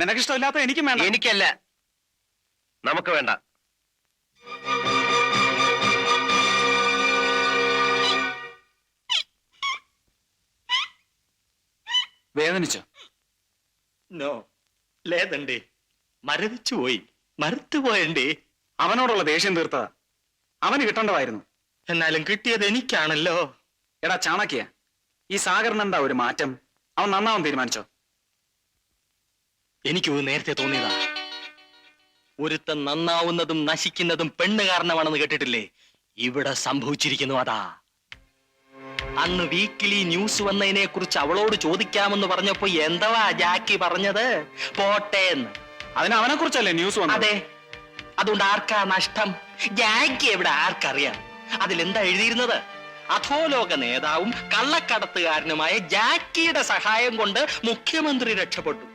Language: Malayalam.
നിനക്കിഷ്ടമില്ലാത്ത എനിക്കും വേണ്ട. എനിക്കല്ല, നമുക്ക് വേണ്ട. വേദനിച്ചോ? നോ, లేదండి. മരവിച്ചുപോയി, മറുത്തുപോയണ്ടേ. അവനോടുള്ള ദേഷ്യം തീർത്തതാ. അവന് കിട്ടേണ്ടതായിരുന്നു. എന്നാലും കിട്ടിയത് എനിക്കാണല്ലോ. എടാ ചാണക്യ, ഈ സാഗറിന് എന്താ ഒരു മാറ്റം? അവൻ നന്നാവാൻ തീരുമാനിച്ചോ? എനിക്കത് നേരത്തെ തോന്നിയതാ. ഒരുത്തൻ നന്നാവുന്നതും നശിക്കുന്നതും പെണ്ണ് കാരണമാണെന്ന് കേട്ടിട്ടില്ലേ? ഇവിടെ സംഭവിച്ചിരിക്കുന്നു അതാ. അന്ന് വീക്കിലി ന്യൂസ് വന്നതിനെ കുറിച്ച് അവളോട് ചോദിക്കാമെന്ന് പറഞ്ഞപ്പോ എന്താ ജാക്കി പറഞ്ഞത്? പോട്ടേന്ന്. അതിന് അവനെ കുറിച്ചല്ലേ ന്യൂസ് വന്നത്? അതെ. അതുകൊണ്ട് ആർക്കാ നഷ്ടം? ജാക്കി എവിടെ ആർക്കറിയാം? അതിലെന്താ എഴുതിയിരുന്നത്? അധോലോക നേതാവും കള്ളക്കടത്തുകാരനുമായ ജാക്കിയുടെ സഹായം കൊണ്ട് മുഖ്യമന്ത്രി രക്ഷപ്പെട്ടു.